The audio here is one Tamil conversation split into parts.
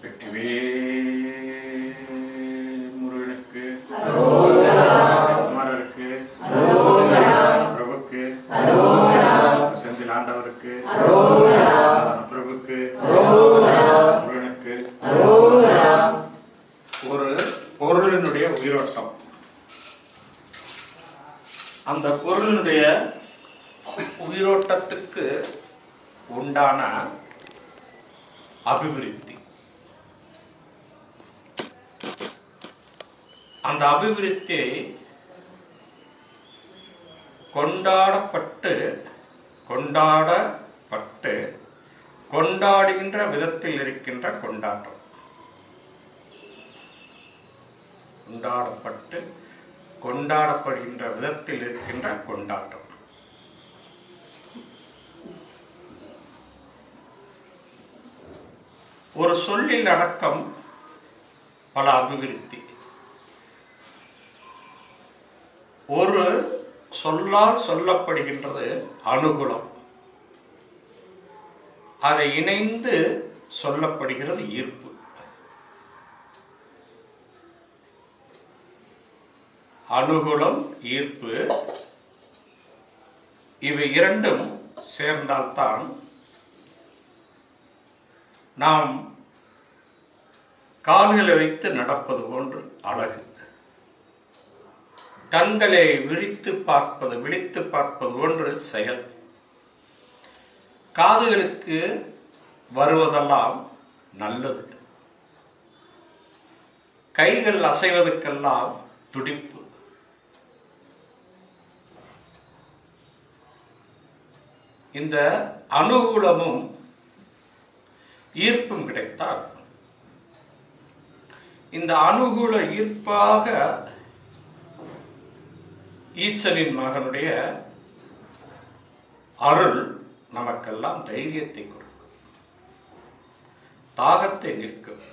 வெற்றிவேல் முருகனுக்கு குமரருக்கு பிரபுக்கு செந்தில் ஆண்டவருக்கு பிரபுக்கு முருகனுக்கு ஒரு பொருளினுடைய உயிரோட்டம். அந்த பொருளினுடைய உயிரோட்டத்துக்கு உண்டான அபிவிருத்தி, அந்த அபிவிருத்தியை கொண்டாடுகின்ற விதத்தில் இருக்கின்ற கொண்டாட்டம். கொண்டாடப்படுகின்ற விதத்தில் இருக்கின்ற கொண்டாட்டம். ஒரு சொல்லில் அடக்கம் பல அபிவிருத்தி. ஒரு சொல்லால் சொல்லப்படுகின்றது அனுகூலம், அதை இணைந்து சொல்லப்படுகிறது ஈர்ப்பு. அனுகூலம், ஈர்ப்பு, இவை இரண்டும் சேர்ந்தால்தான் நாம் கால்களை வைத்து நடப்பது போன்று அழகு, கண்களை விழித்து பார்ப்பது போன்று செயல், காதுகளுக்கு வருவதெல்லாம் நல்லது, கைகள் அசைவதற்கெல்லாம் துடிப்பு. இந்த அனுகூலமும் ஈர்ப்பும் கிடைத்தால், இந்த அனுகூல ஈர்ப்பாக ஈசனின் மகனுடைய அருள் நமக்கெல்லாம் தைரியத்தை கொடுக்கும், தாகத்தை நிற்கும்,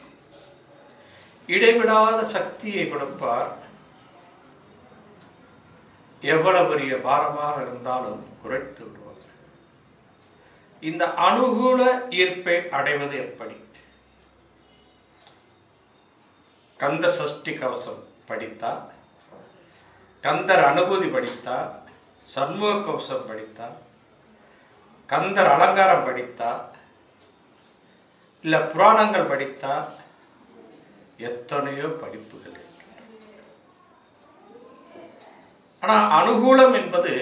இடைவிடாத சக்தியை கொடுப்பார். எவ்வளவு பெரிய பாரமாக இருந்தாலும் குறைத்து விடுவார். இந்த அனுகூல ஈர்ப்பை அடைவது எப்படி? கந்த சஷ்டி கவசம் படித்தால், கந்தர் அனுபூதி படித்தால், சண்முக கவசம் படித்தால், கந்தர் அலங்காரம் படித்தால், இல்ல புராணங்கள் படித்தால், எத்தனையோ படிப்புகள் இருக்கின்றன. ஆனா அனுகூலம் என்பது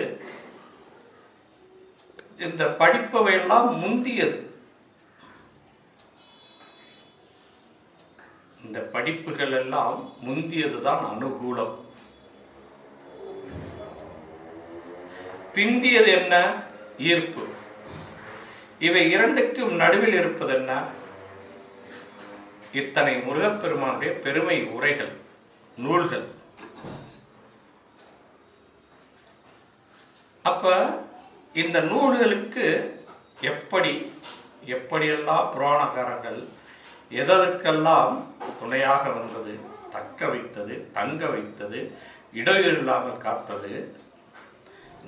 இந்த படிப்பவையெல்லாம் முந்தியது. இந்த படிப்புகள் எல்லாம் முந்தியதுதான் அனுகூலம். பிந்தியது என்ன? ஈர்ப்பு. இவை இரண்டுக்கும் நடுவில் இருப்பது என்ன? இத்தனை முருகப்பெருமானுடைய பெருமை உரைகள், நூல்கள். அப்ப இந்த நூல்களுக்கு எப்படியெல்லாம் புராணகாரங்கள் எதற்கெல்லாம் துணையாக வந்தது, தக்க வைத்தது, தங்க வைத்தது, இடையூறு இல்லாமல் காத்தது,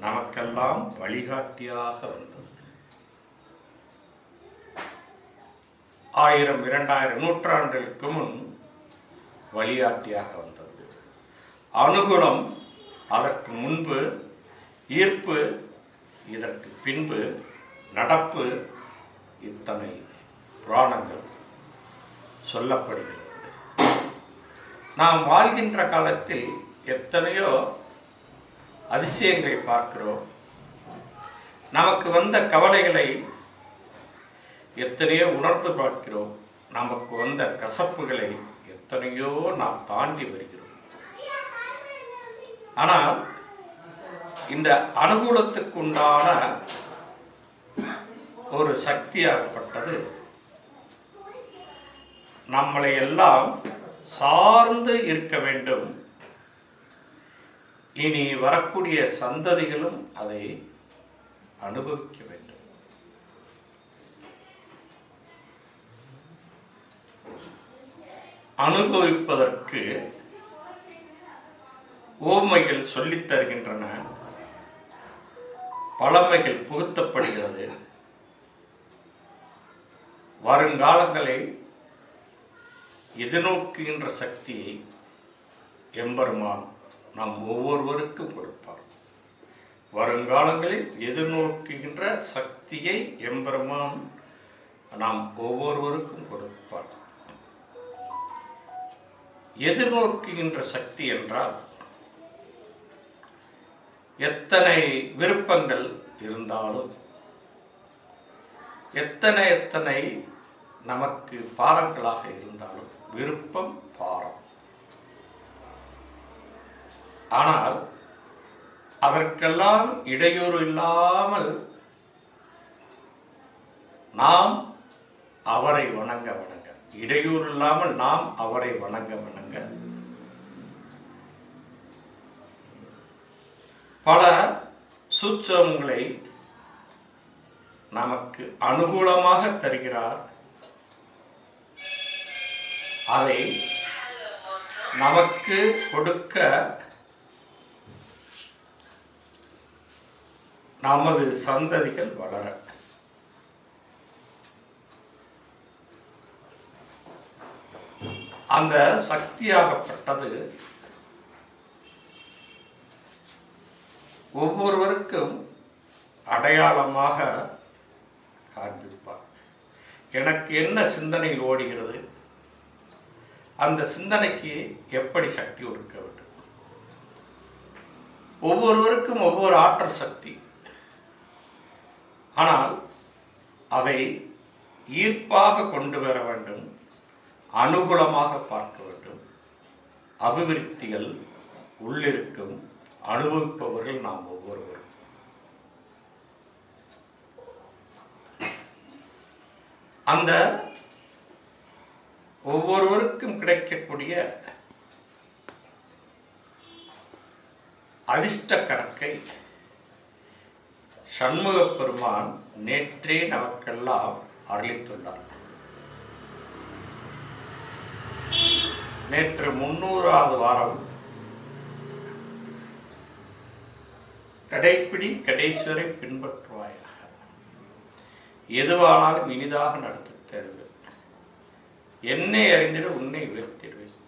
நமக்கெல்லாம் வழிகாட்டியாக வந்தது. 1000 2000 நூற்றாண்டுகளுக்கு முன் வழிகாட்டியாக வந்தது. அனுகூலம் அதற்கு முன்பு, ஈர்ப்பு இதற்கு பின்பு, நடப்பு. இத்தனை புராணங்கள் சொல்லப்படுகிறது. நாம் வாழ்கின்ற காலத்தில் எத்தனையோ அதிசயங்களை பார்க்கிறோம். நமக்கு வந்த கவலைகளை எத்தனையோ உணர்ந்து பார்க்கிறோம். நமக்கு வந்த கசப்புகளை எத்தனையோ நாம் தாண்டி வருகிறோம். ஆனால் இந்த அனுகூலத்துக்கு உண்டான ஒரு சக்தியாகப்பட்டது நம்மளை எல்லாம் சார்ந்து இருக்க வேண்டும். இனி வரக்கூடிய சந்ததிகளும் அதை அனுபவிக்க வேண்டும். அனுபவிப்பதற்கு ஓமைகள் சொல்லித் தருகின்றன, பழமைகள் புகுத்தப்படுகிறது. வருங்காலங்களை எதிர்நோக்குகின்ற சக்தியை எம்பெருமான் நாம் ஒவ்வொருவருக்கும் கொடுப்பார். வருங்காலங்களில் எதிர்நோக்குகின்ற சக்தியை எம்பெருமான் நாம் ஒவ்வொருவருக்கும் கொடுப்பார். எதிர்நோக்குகின்ற சக்தி என்றால் எத்தனை விருப்பங்கள் இருந்தாலும், எத்தனை நமக்கு பாரங்களாக இருந்தாலும், விருப்பம் பாரம். ஆனால் அதற்கெல்லாம் இடையூறு இல்லாமல் நாம் அவரை வணங்க இடையூறு இல்லாமல் நாம் அவரை வணங்க பல சூட்சமங்களை நமக்கு அனுகூலமாக தருகிறார். அதை நமக்கு கொடுக்க நமது சந்ததிகள் வளர அந்த சக்தியாகப்பட்டது ஒவ்வொருவருக்கும் அடையாளமாக காண்பிப்பார். எனக்கு என்ன சிந்தனையில் ஓடுகிறது, அந்த சிந்தனைக்கு எப்படி சக்தி கொடுக்க வேண்டும். ஒவ்வொருவருக்கும் ஒவ்வொரு ஆற்றல் சக்தி. ஆனால் அதை ஈர்ப்பாக கொண்டு வர வேண்டும், அனுகூலமாக பார்க்க வேண்டும். அபிவிருத்திகள் உள்ளிருக்கும் அனுபவிப்பவர்கள் நாம் ஒவ்வொருவரும். அந்த ஒவ்வொருவருக்கும் கிடைக்கக்கூடிய அதிர்ஷ்ட கணக்கை சண்முகப் பெருமான் நேற்றே நமக்கெல்லாம் அருளித்துள்ளார். நேற்று 300வது வாரம் கடைப்பிடி கடைசுவரை பின்பற்றுவாயாக, எதுவானாலும் இனிதாக நடத்தி தருவேன், என்னை அறிந்திட உன்னை உயர்த்திடுவேன்.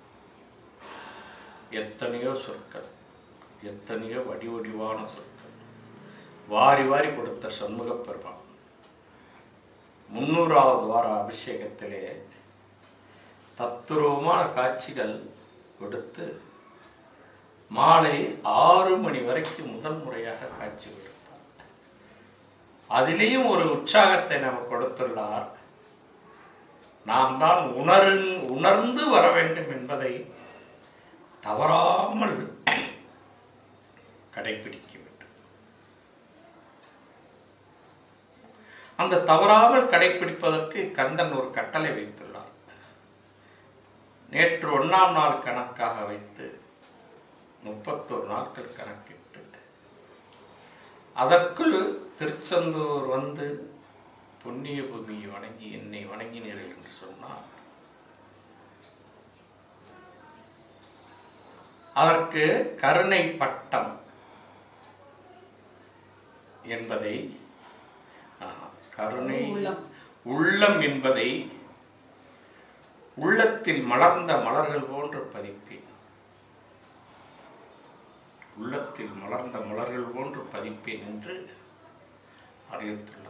எத்தனையோ சொற்கள், எத்தனையோ வடிவடிவான சொற்கள் வாரி வாரி கொடுத்த சண்முகப் பெருமான் 300வது வார அபிஷேகத்திலே தத்துரூபமான காட்சிகள் கொடுத்து மாலை 6 மணி வரைக்கும் முதல் முறையாக காட்சி கொடுத்தார். அதிலேயும் ஒரு உற்சாகத்தை நமக்கு கொடுத்துள்ளார். நாம் தான் உணர்ந்து வர வேண்டும் என்பதை தவறாமல் கடைபிடிக்க வேண்டும். அந்த தவறாமல் கடைபிடிப்பதற்கு கந்தன் ஒரு கட்டளை வைத்துள்ளார். நேற்று 1ஆம் நாள் கணக்காக வைத்து 31 நாட்கள் கணக்கிட்டு அதற்குள் திருச்செந்தூர் வந்து புண்ணிய பூமியை வணங்கி என்னை வணங்கினீர்கள் என்று சொன்னார். அதற்கு கருணை பட்டம் என்பதை, கருணை உள்ளம் என்பதை உள்ளத்தில் மலர்ந்த மலர்கள் போன்று பதிப்பேன், உள்ளத்தில் மலர்ந்த மலர்கள் போன்று பதிப்பேன் என்று அறிவித்துள்ளார்.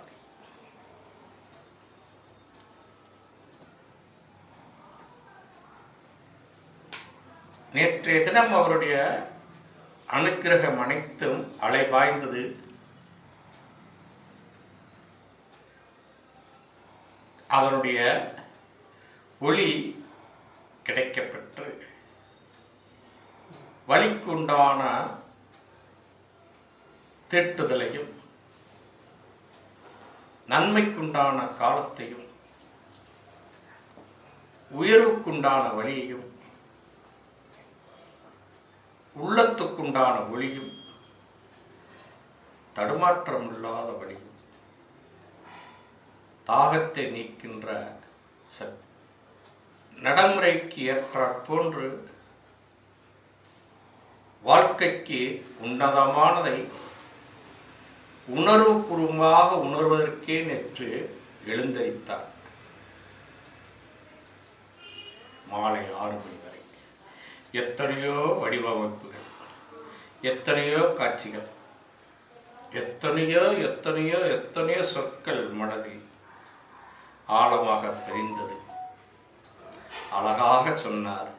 நேற்றைய தினம் அவருடைய அனுக்கிரகம் அனைத்தும் அலைபாய்ந்தது. அவருடைய ஒளி கிடைக்கப்பெற்று வலிக்குண்டான தேட்டுதலையும் நன்மைக்குண்டான காலத்தையும் உயர்வுக்குண்டான வழியையும் உள்ளத்துக்குண்டான ஒளியும் தடுமாற்றமில்லாத வழியும் தாகத்தை நீக்கின்ற சக்தி நடைமுறைக்கு ஏற்றாற் போன்று வாழ்க்கைக்கு உன்னதமானதை உணர்வுபூர்வமாக உணர்வதற்கே நேற்று எழுந்தரித்தார். மாலை 6 மணி வரை. எத்தனையோ வடிவமைப்புகள், எத்தனையோ காட்சிகள், எத்தனையோ எத்தனையோ எத்தனையோ சொற்கள் மனதில் ஆழமாக தெரிந்தது. அழகாக சொன்னார்,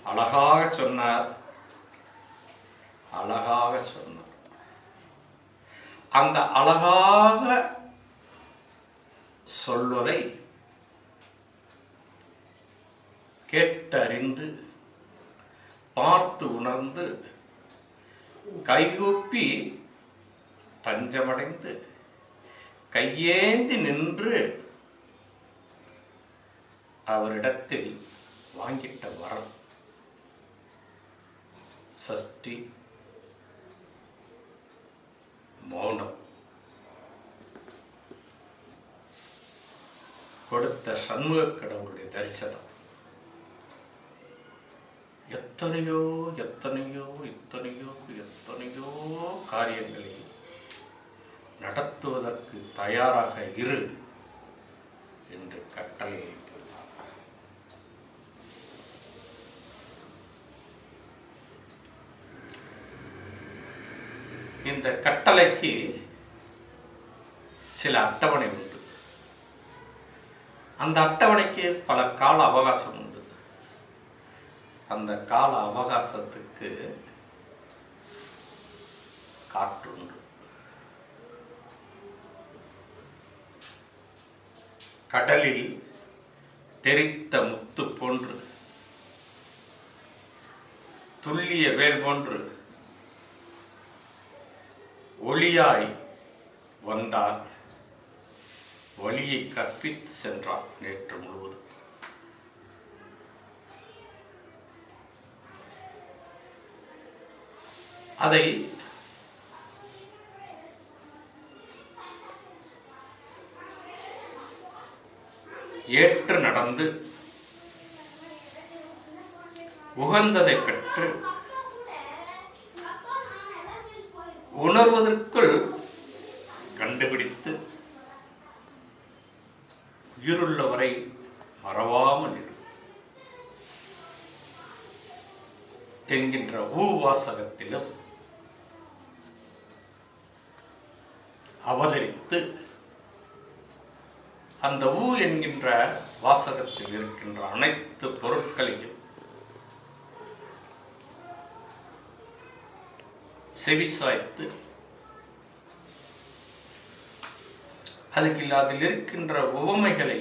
அழகாக சொன்னார், அழகாக சொன்னார். அந்த அழகாக சொல்வதை கேட்டறிந்து பார்த்து உணர்ந்து கைகூப்பி தஞ்சமடைந்து கையேந்தி நின்று அவரிடத்தில் வாங்கிட்ட வரம் சஷ்டி மௌனம். கொடுத்த சண்முக கடவுளுடைய தரிசனம். எத்தனையோ எத்தனையோ எத்தனையோ எத்தனையோ காரியங்களை நடத்துவதற்கு தயாராக இரு என்று கட்டளையிட்டுள்ளார். இந்த கட்டளைக்கு சில அட்டவணை உண்டு. அந்த அட்டவணைக்கு பல கால அவகாசம் உண்டு. அந்த கால அவகாசத்துக்கு காற்றுண்டு. கடலில் தெரித்த முத்து போன்று, துல்லிய வேல் போன்று ஒளியாய் வந்தார். வழியை கற்பித்து சென்றார் நேற்று முழுவதும். அதை ஏற்று நடந்து உகந்ததை பெற்று உணர்வதற்குள் கண்டுபிடித்து உயிருள்ளவரை மறவாமல் இரு என்கின்ற வாசகத்திலும் அவதரித்து அந்த என்கின்ற வாசகத்தில் இருக்கின்ற அனைத்து பொருட்களையும் செவிசாய்த்து அதில் இருக்கின்ற உவமைகளை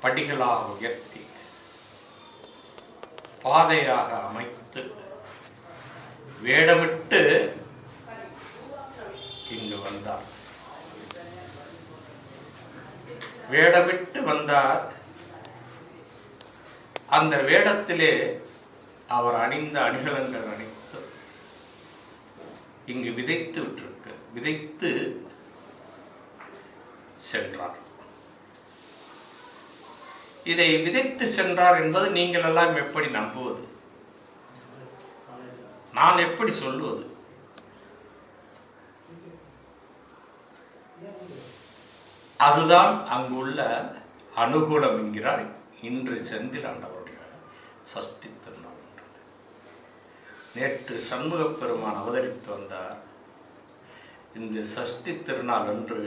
படிகளாக உயர்த்தி பாதையாக அமைத்து வேடமிட்டு இங்கு வந்தார். வேடமிட்டு வந்தார். அந்த வேடத்திலே அவர் அணிந்த அணிகலன்கள் அனைத்து இங்கு விதைத்து விட்டிருக்க, விதைத்து சென்றார். இதை விதைத்து சென்றார் என்பது நீங்கள் எல்லாம் எப்படி நம்புவது? நான் எப்படி சொல்லுவது? அதுதான் அங்குள்ள அனுகூலம் என்கிறார் இன்று செந்தில் ஆண்டவருடைய சஷ்டி திருநாள். நேற்று சண்முக பெருமான் அவதரித்து வந்தார். இந்த சஷ்டி திருநாள் அன்று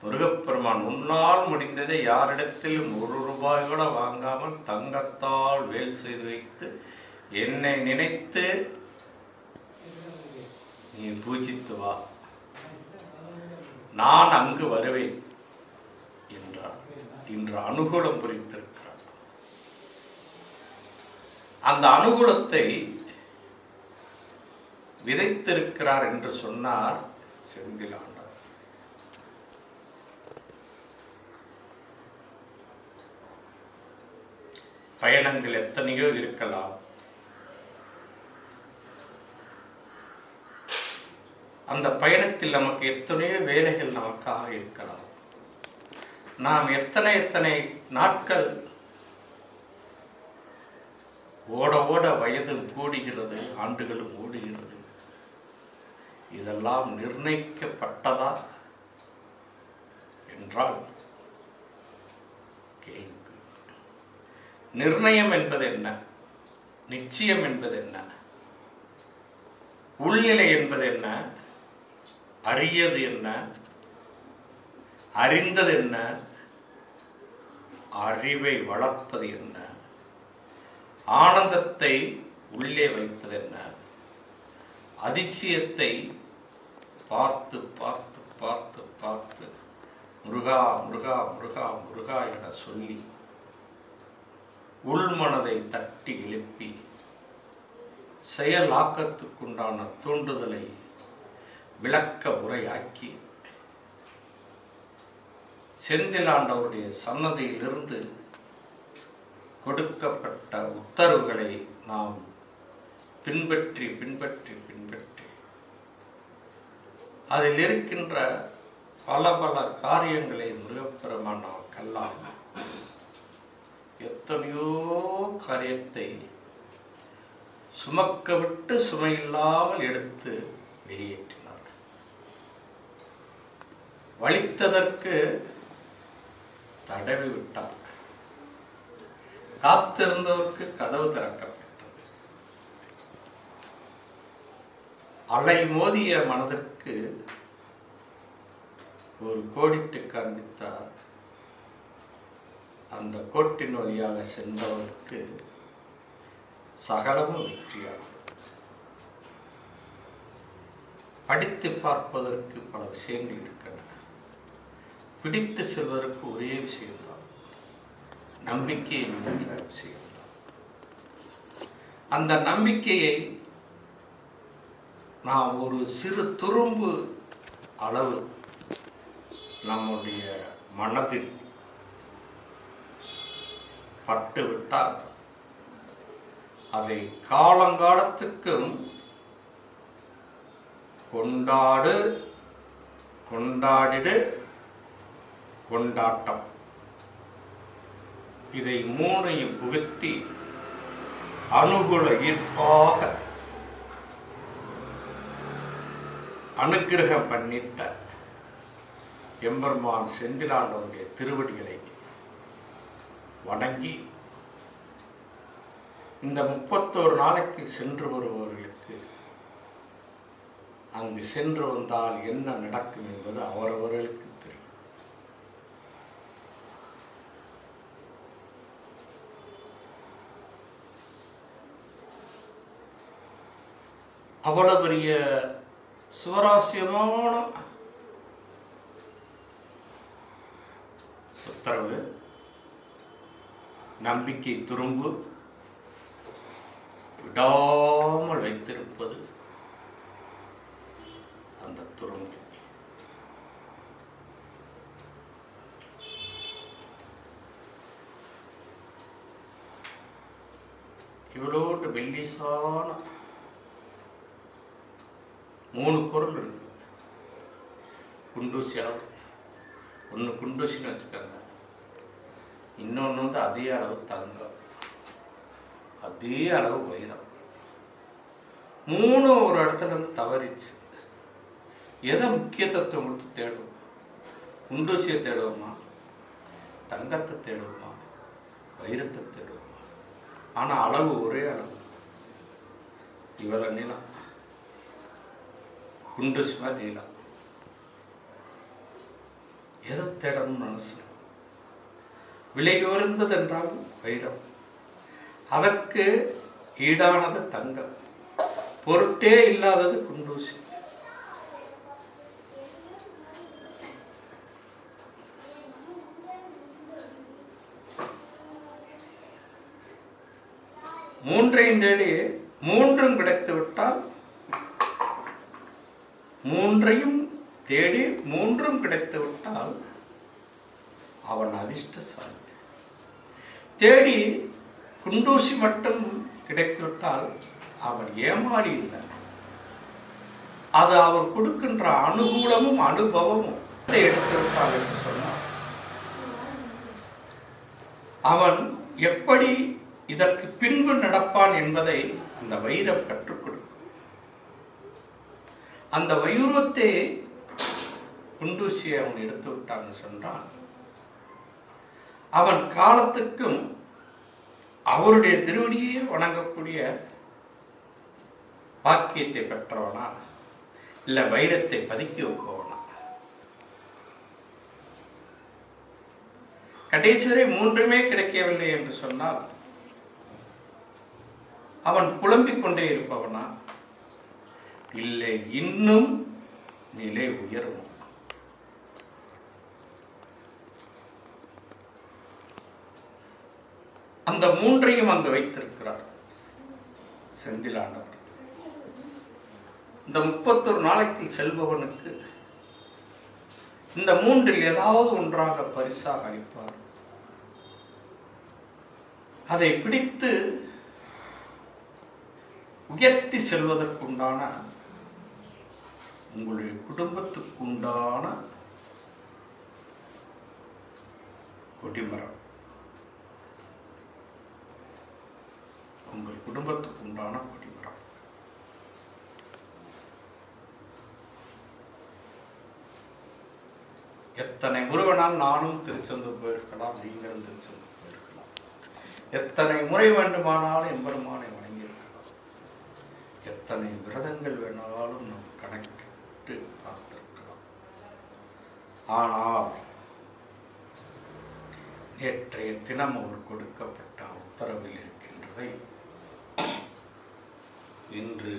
முருகப்பெருமான் முன்னால் முடிந்ததை யாரிடத்திலும் ₹1 கூட வாங்காமல் தங்கத்தால் வேல் செய்து வைத்து என்னை நினைத்து நீ பூஜித்து வா, நான் அங்கு வருவேன் என்றார். இன்று அனுகூலம் புரித்திருக்கிறார். அந்த அனுகூலத்தை விதைத்திருக்கிறார் என்று சொன்னார் செந்தில் ஆண்டவர். பயணங்கள் எத்தனையோ இருக்கலாம். அந்த பயணத்தில் நமக்கு எத்தனையோ வேலைகள் நமக்காக இருக்கலாம். நாம் எத்தனை நாட்கள் ஓட ஓட வயதும் கூடுகிறது, ஆண்டுகளும் ஓடுகிறது. இதெல்லாம் நிர்ணயிக்கப்பட்டதா என்றால் நிர்ணயம் என்பது என்ன, நிச்சயம் என்பது என்ன, உள்நிலை என்பது என்ன, அறியது என்ன, அறிந்தது என்ன, அறிவை வளர்ப்பது என்ன, ஆனந்தத்தை உள்ளே வைப்பது என்ன, அதிசயத்தை பார்த்து பார்த்து பார்த்து பார்த்து முருகா முருகா முருகா முருகா என சொல்லி உள்மனதை தட்டி எழுப்பி செயலாக்கத்துக்குண்டான தூண்டுதலை விளக்க உரையாக்கி செந்திலாண்டவருடைய சன்னதியிலிருந்து கொடுக்கப்பட்ட உத்தரவுகளை நாம் பின்பற்றி பின்பற்றி பின்பற்றி அதில் இருக்கின்ற பல பல காரியங்களை முருகப்பெருமான் நமக்கெல்லாம் எத்தனையோ காரியத்தை சுமக்க விட்டு சுமையில்லாமல் எடுத்து வெளியேற்றினார். வலித்ததற்கு தடவி விட்டார். காத்திருந்தவருக்கு கதவு திறக்கப்பட்டது. அலை மோதிய மனதிற்கு ஒரு கோடிட்டு காண்பித்தார். அந்த கோட்டின் வழியாக சென்றவருக்கு சகலமும் வெற்றியாகும். படித்து பார்ப்பதற்கு பல விஷயங்கள் இருக்கின்றன. பிடித்து செல்வதற்கு ஒரே விஷயம்தான், நம்பிக்கை என்கின்ற விஷயம்தான். அந்த நம்பிக்கையை நாம் ஒரு சிறு துரும்பு அளவு நம்முடைய மனதில் பட்டுவிட்டால் அதை காலங்காலத்துக்கும் கொண்டாடு கொண்டாடிடு கொண்டாட்டம், இதை மூணையும் புகுத்தி அனுகூல ஈர்ப்பாக அனுக்கிரகம் பண்ணிட்ட எம்பெருமான் செந்திலாண்டவருடைய திருவடிகளை வணங்கி இந்த 31 நாளைக்கு சென்று வருபவர்களுக்கு அங்கு சென்று வந்தால் என்ன நடக்கும் என்பது அவரவர்களுக்கு தெரியும். அவ்வளவு பெரிய சுவராசியமான உத்தரவு, நம்பிக்கை துரும்பு விடாமல் வைத்திருப்பது அந்த துரும்பு. இவ்வளோட்டு வெள்ளிசான 3 பொருள் இருக்கு. குண்டூசி அளவு ஒன்று குண்டூசின்னு வச்சுக்கோங்க, இன்னொன்று வந்து அதே அளவு தங்கம், அதே அளவு வைரம். 3 ஒரு இடத்துல இருந்து தவறிச்சு. எதை முக்கியத்துவம் கொடுத்து தேடுவோம்? குண்டூசியை தேடுவோமா, தங்கத்தை தேடுவோமா, வைரத்தை தேடுவோமா? ஆனால் அளவு ஒரே அளவு, இவ்வளோ நீளம், குண்டூசி மாதிரி நீளம். எதை தேடணும்னு நினைச்சு விலை உயர்ந்தது என்றால் வைரம், அதற்கு ஈடானது தங்கம், பொருட்டே இல்லாதது குண்டூசி. மூன்றையும் தேடி மூன்றும் கிடைத்து விட்டால், மூன்றையும் தேடி மூன்றும் கிடைத்து விட்டால் அவன் அதிர்ஷ்டசாலி. தேடி குண்டூசி மட்டும் கிடைத்துவிட்டால் அவன் ஏமாறி இல்லை. அது அவர் கொடுக்கின்ற அனுகூலமும் அனுபவமும் எடுத்துவிட்டால் என்று சொன்னார். அவன் எப்படி இதற்கு பின்பு நடப்பான் என்பதை அந்த வைரம் கற்றுக் கொடுக்கும். அந்த வைரத்தை குண்டூசியை அவன் எடுத்து விட்டான்னு சொன்னால் அவன் காலத்துக்கும் அவருடைய திருவடியே வணங்கக்கூடிய பாக்கியத்தை பெற்றவனா, இல்ல வைரத்தை பதுக்கி வைப்பவனா? கடைசி வரை மூன்றுமே கிடைக்கவில்லை என்று சொன்னால் அவன் புலம்பிக் கொண்டே இருப்பவனா, இல்லை இன்னும் நிலை உயரும்? அந்த மூன்றையும் அங்கு வைத்திருக்கிறார் செந்திலாண்டவர். இந்த 31 நாளைக்கு செல்பவனுக்கு இந்த மூன்றில் ஏதாவது ஒன்றாக பரிசாக அளிப்பார். அதை பிடித்து உயர்த்தி செல்வதற்குண்டான, உங்களுடைய குடும்பத்துக்குண்டான கொடிமரம், உங்கள் குடும்பத்துக்கு உண்டான கொடிமரம். எத்தனை முருகனால் நானும் திருச்செந்தூர் போயிருக்கலாம், நீங்களும் திருச்செந்தூர் போயிருக்கலாம். எத்தனை முறை வேண்டுமானாலும் எம்பெருமானை வணங்கியிருக்கலாம். எத்தனை விரதங்கள் வேணாலும் நம் கணக்கிட்டு பார்த்திருக்கலாம். ஆனால் நேற்றைய தினம் அவர் கொடுக்கப்பட்ட உத்தரவில் இருக்கின்றதை இன்று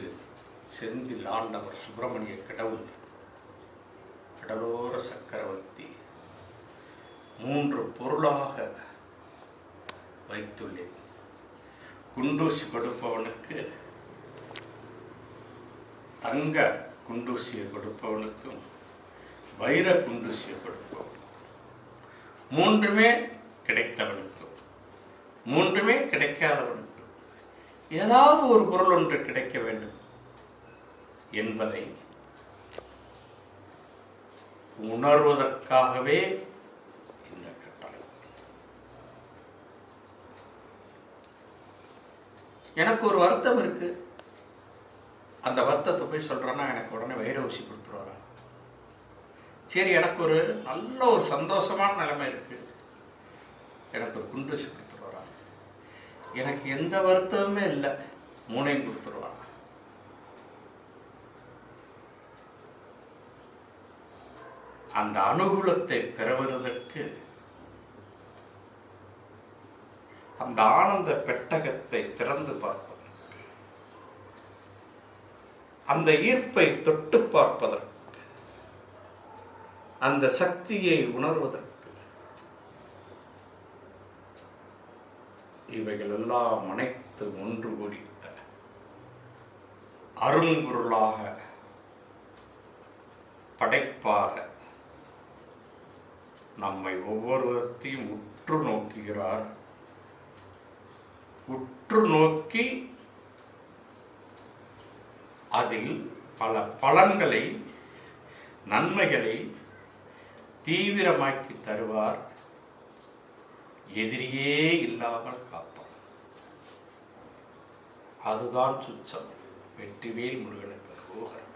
செந்தில் ஆண்டவர் சுப்பிரமணிய கடவுள் கடலோர சக்கரவர்த்தி 3 பொருளாக வைத்துள்ளேன். குண்டூசி கொடுப்பவனுக்கு, தங்க குண்டூசியை கொடுப்பவனுக்கும், வைர குண்டூசியை கொடுப்பவன், மூன்றுமே கிடைத்தவனுக்கும், மூன்றுமே கிடைக்காதவனுக்கும் ஏதாவது ஒரு பொருள் ஒன்று கிடைக்க வேண்டும் என்பதை உணர்வதற்காகவே இந்த கட்டளை. எனக்கு ஒரு வருத்தம் இருக்கு. அந்த வருத்தத்தை போய் சொல்றேன்னா எனக்கு உடனே வைர ஊசி கொடுத்துருவாரா? சரி, எனக்கு ஒரு நல்ல ஒரு சந்தோஷமான நிலைமை இருக்கு, எனக்கு ஒரு குண்டூசி கொடுத்துருவாரா? எனக்கு எந்த வருத்தமுமே இல்லை, மூணையும் கொடுத்துருவாரா? அந்த அனுகூலத்தை பெறுவதற்கு, அந்த ஆனந்த பெட்டகத்தை திறந்து பார்ப்பதற்கு, அந்த ஈர்ப்பை தொட்டு பார்ப்பதற்கு, அந்த சக்தியை உணர்வதற்கு, இவைகள் எல்லாம் அனைத்து ஒன்று கூடி அரும்பொருளாக, படைப்பாக நம்மை ஒவ்வொருவரையும் உற்று நோக்குகிறார். உற்று நோக்கி அதில் பல பலன்களை, நன்மைகளை தீவிரமாக்கி தருவார். எதிரியே இல்லாமல் காப்பார். அதுதான் சுச்சம். வெற்றிவேல் முருகனுக்கு அரோகரா.